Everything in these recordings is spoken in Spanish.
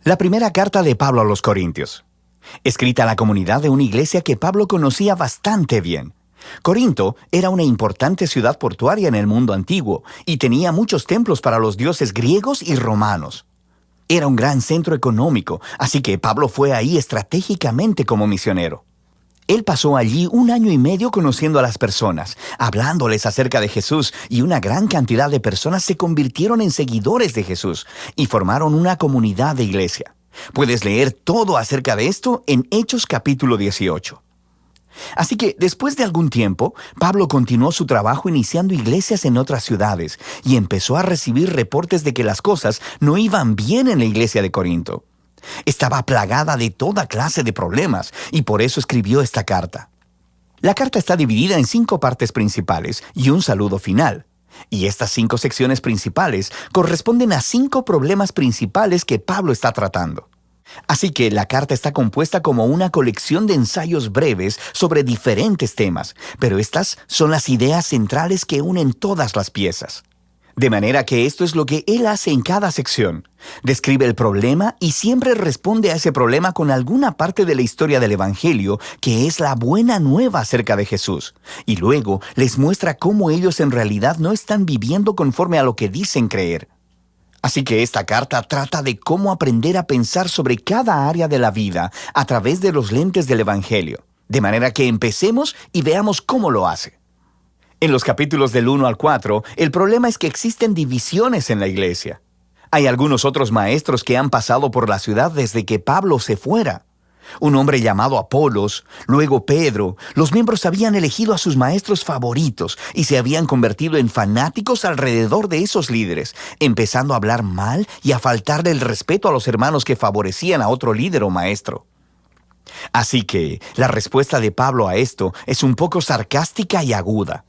La primera carta de Pablo a los Corintios. Escrita a la comunidad de una iglesia que Pablo conocía bastante bien. Corinto era una importante ciudad portuaria en el mundo antiguo y tenía muchos templos para los dioses griegos y romanos. Era un gran centro económico, así que Pablo fue ahí estratégicamente como misionero. Él pasó allí 1 año y medio conociendo a las personas, hablándoles acerca de Jesús, y una gran cantidad de personas se convirtieron en seguidores de Jesús y formaron una comunidad de iglesia. Puedes leer todo acerca de esto en Hechos capítulo 18. Así que, después de algún tiempo, Pablo continuó su trabajo iniciando iglesias en otras ciudades y empezó a recibir reportes de que las cosas no iban bien en la iglesia de Corinto. Estaba plagada de toda clase de problemas y por eso escribió esta carta. La carta está dividida en 5 partes principales y un saludo final. Y estas 5 secciones principales corresponden a 5 problemas principales que Pablo está tratando. Así que la carta está compuesta como una colección de ensayos breves sobre diferentes temas, pero estas son las ideas centrales que unen todas las piezas. De manera que esto es lo que él hace en cada sección. Describe el problema y siempre responde a ese problema con alguna parte de la historia del Evangelio, que es la buena nueva acerca de Jesús. Y luego les muestra cómo ellos en realidad no están viviendo conforme a lo que dicen creer. Así que esta carta trata de cómo aprender a pensar sobre cada área de la vida a través de los lentes del Evangelio. De manera que empecemos y veamos cómo lo hace. En los capítulos del 1 al 4, el problema es que existen divisiones en la iglesia. Hay algunos otros maestros que han pasado por la ciudad desde que Pablo se fuera. Un hombre llamado Apolos, luego Pedro, los miembros habían elegido a sus maestros favoritos y se habían convertido en fanáticos alrededor de esos líderes, empezando a hablar mal y a faltarle el respeto a los hermanos que favorecían a otro líder o maestro. Así que la respuesta de Pablo a esto es un poco sarcástica y aguda.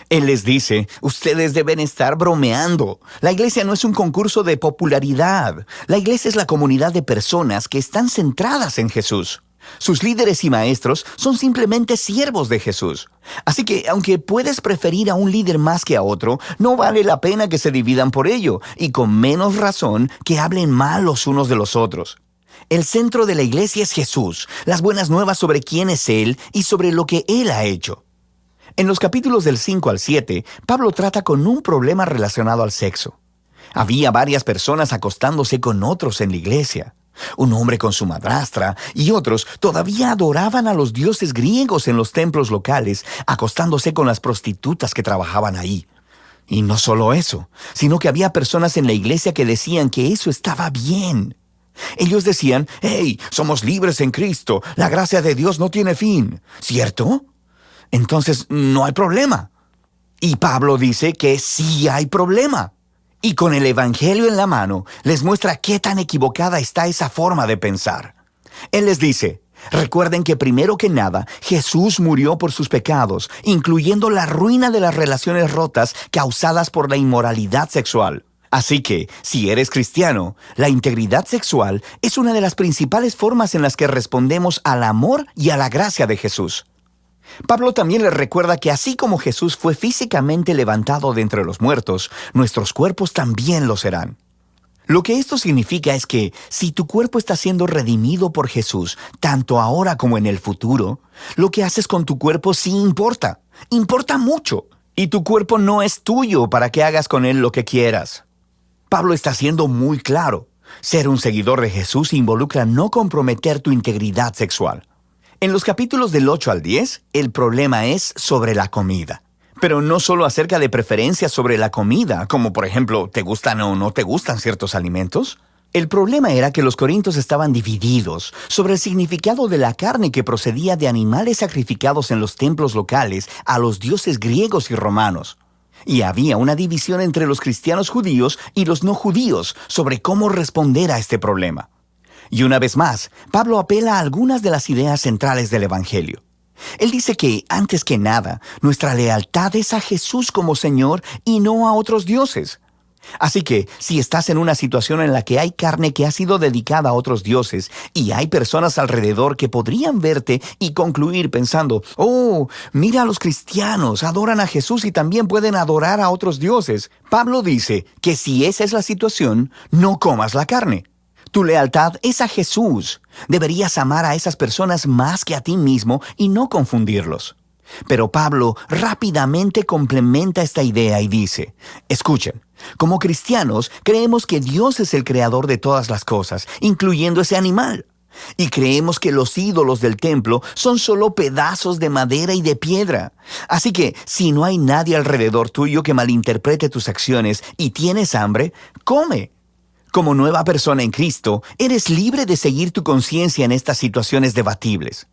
Él les dice, ustedes deben estar bromeando. La iglesia no es un concurso de popularidad. La iglesia es la comunidad de personas que están centradas en Jesús. Sus líderes y maestros son simplemente siervos de Jesús. Así que, aunque puedes preferir a un líder más que a otro, no vale la pena que se dividan por ello, y con menos razón que hablen mal los unos de los otros. El centro de la iglesia es Jesús, las buenas nuevas sobre quién es Él y sobre lo que Él ha hecho. En los capítulos del 5 al 7, Pablo trata con un problema relacionado al sexo. Había varias personas acostándose con otros en la iglesia. Un hombre con su madrastra y otros todavía adoraban a los dioses griegos en los templos locales, acostándose con las prostitutas que trabajaban ahí. Y no solo eso, sino que había personas en la iglesia que decían que eso estaba bien. Ellos decían, «Hey, somos libres en Cristo, la gracia de Dios no tiene fin», ¿cierto? Entonces, no hay problema. Y Pablo dice que sí hay problema. Y con el Evangelio en la mano, les muestra qué tan equivocada está esa forma de pensar. Él les dice, recuerden que primero que nada, Jesús murió por sus pecados, incluyendo la ruina de las relaciones rotas causadas por la inmoralidad sexual. Así que, si eres cristiano, la integridad sexual es una de las principales formas en las que respondemos al amor y a la gracia de Jesús. Pablo también les recuerda que así como Jesús fue físicamente levantado de entre los muertos, nuestros cuerpos también lo serán. Lo que esto significa es que si tu cuerpo está siendo redimido por Jesús, tanto ahora como en el futuro, lo que haces con tu cuerpo sí importa. Importa mucho. Y tu cuerpo no es tuyo para que hagas con él lo que quieras. Pablo está siendo muy claro. Ser un seguidor de Jesús involucra no comprometer tu integridad sexual. En los capítulos del 8 al 10, el problema es sobre la comida. Pero no solo acerca de preferencias sobre la comida, como por ejemplo, ¿te gustan o no te gustan ciertos alimentos? El problema era que los corintios estaban divididos sobre el significado de la carne que procedía de animales sacrificados en los templos locales a los dioses griegos y romanos. Y había una división entre los cristianos judíos y los no judíos sobre cómo responder a este problema. Y una vez más, Pablo apela a algunas de las ideas centrales del Evangelio. Él dice que, antes que nada, nuestra lealtad es a Jesús como Señor y no a otros dioses. Así que, si estás en una situación en la que hay carne que ha sido dedicada a otros dioses y hay personas alrededor que podrían verte y concluir pensando, «Oh, mira a los cristianos, adoran a Jesús y también pueden adorar a otros dioses», Pablo dice que si esa es la situación, no comas la carne. Tu lealtad es a Jesús. Deberías amar a esas personas más que a ti mismo y no confundirlos. Pero Pablo rápidamente complementa esta idea y dice, escuchen, como cristianos creemos que Dios es el creador de todas las cosas, incluyendo ese animal. Y creemos que los ídolos del templo son solo pedazos de madera y de piedra. Así que, si no hay nadie alrededor tuyo que malinterprete tus acciones y tienes hambre, come. Como nueva persona en Cristo, eres libre de seguir tu conciencia en estas situaciones debatibles.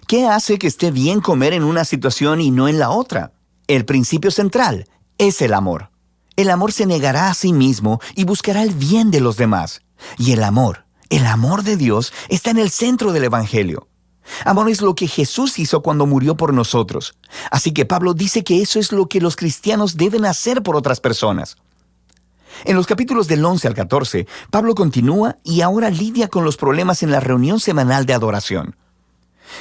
¿Qué hace que esté bien comer en una situación y no en la otra? El principio central es el amor. El amor se negará a sí mismo y buscará el bien de los demás. Y el amor de Dios está en el centro del Evangelio. Amor es lo que Jesús hizo cuando murió por nosotros. Así que Pablo dice que eso es lo que los cristianos deben hacer por otras personas. En los capítulos del 11 al 14, Pablo continúa y ahora lidia con los problemas en la reunión semanal de adoración.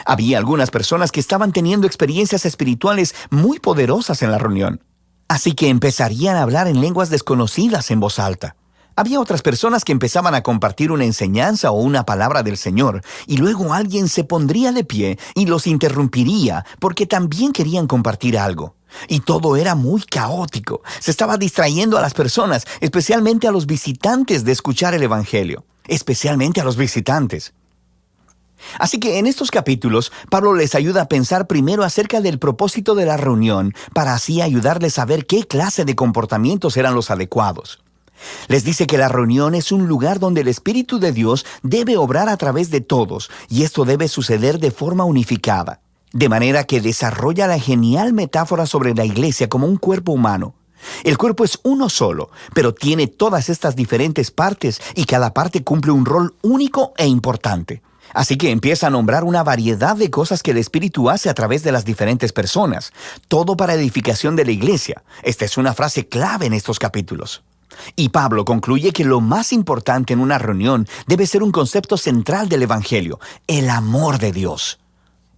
Había algunas personas que estaban teniendo experiencias espirituales muy poderosas en la reunión. Así que empezarían a hablar en lenguas desconocidas en voz alta. Había otras personas que empezaban a compartir una enseñanza o una palabra del Señor, y luego alguien se pondría de pie y los interrumpiría porque también querían compartir algo. Y todo era muy caótico. Se estaba distrayendo a las personas, especialmente a los visitantes, de escuchar el Evangelio. Especialmente a los visitantes. Así que en estos capítulos, Pablo les ayuda a pensar primero acerca del propósito de la reunión, para así ayudarles a ver qué clase de comportamientos eran los adecuados. Les dice que la reunión es un lugar donde el Espíritu de Dios debe obrar a través de todos, y esto debe suceder de forma unificada. De manera que desarrolla la genial metáfora sobre la iglesia como un cuerpo humano. El cuerpo es uno solo, pero tiene todas estas diferentes partes y cada parte cumple un rol único e importante. Así que empieza a nombrar una variedad de cosas que el Espíritu hace a través de las diferentes personas, todo para edificación de la iglesia. Esta es una frase clave en estos capítulos. Y Pablo concluye que lo más importante en una reunión debe ser un concepto central del Evangelio, el amor de Dios.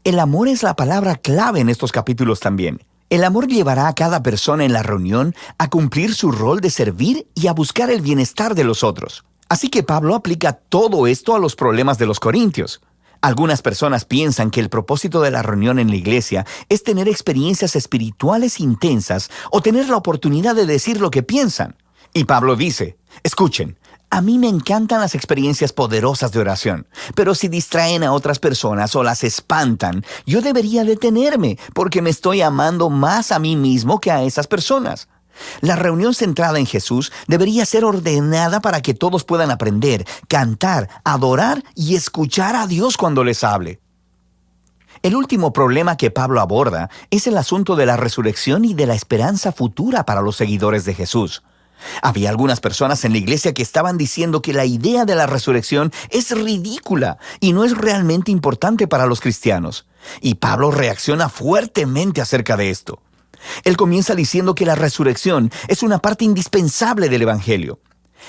El amor es la palabra clave en estos capítulos también. El amor llevará a cada persona en la reunión a cumplir su rol de servir y a buscar el bienestar de los otros. Así que Pablo aplica todo esto a los problemas de los corintios. Algunas personas piensan que el propósito de la reunión en la iglesia es tener experiencias espirituales intensas o tener la oportunidad de decir lo que piensan. Y Pablo dice, escuchen, a mí me encantan las experiencias poderosas de oración, pero si distraen a otras personas o las espantan, yo debería detenerme porque me estoy amando más a mí mismo que a esas personas. La reunión centrada en Jesús debería ser ordenada para que todos puedan aprender, cantar, adorar y escuchar a Dios cuando les hable. El último problema que Pablo aborda es el asunto de la resurrección y de la esperanza futura para los seguidores de Jesús. Había algunas personas en la iglesia que estaban diciendo que la idea de la resurrección es ridícula y no es realmente importante para los cristianos. Y Pablo reacciona fuertemente acerca de esto. Él comienza diciendo que la resurrección es una parte indispensable del Evangelio.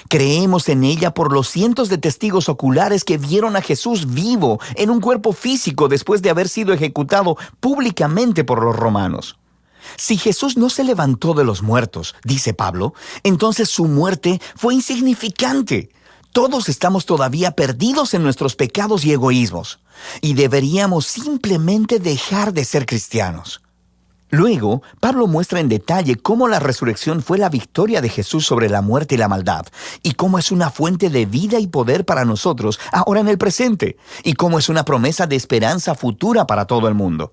Creemos en ella por los cientos de testigos oculares que vieron a Jesús vivo en un cuerpo físico después de haber sido ejecutado públicamente por los romanos. Si Jesús no se levantó de los muertos, dice Pablo, entonces su muerte fue insignificante. Todos estamos todavía perdidos en nuestros pecados y egoísmos, y deberíamos simplemente dejar de ser cristianos. Luego, Pablo muestra en detalle cómo la resurrección fue la victoria de Jesús sobre la muerte y la maldad, y cómo es una fuente de vida y poder para nosotros ahora en el presente, y cómo es una promesa de esperanza futura para todo el mundo.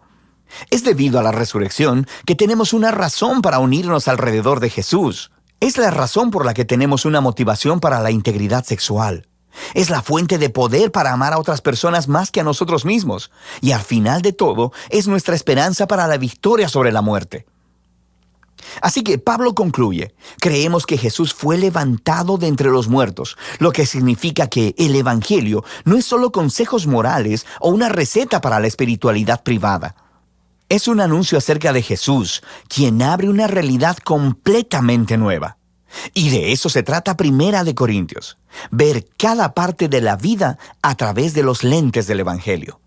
Es debido a la resurrección que tenemos una razón para unirnos alrededor de Jesús. Es la razón por la que tenemos una motivación para la integridad sexual. Es la fuente de poder para amar a otras personas más que a nosotros mismos. Y al final de todo, es nuestra esperanza para la victoria sobre la muerte. Así que Pablo concluye, creemos que Jesús fue levantado de entre los muertos, lo que significa que el Evangelio no es solo consejos morales o una receta para la espiritualidad privada. Es un anuncio acerca de Jesús, quien abre una realidad completamente nueva. Y de eso se trata Primera de Corintios, ver cada parte de la vida a través de los lentes del Evangelio.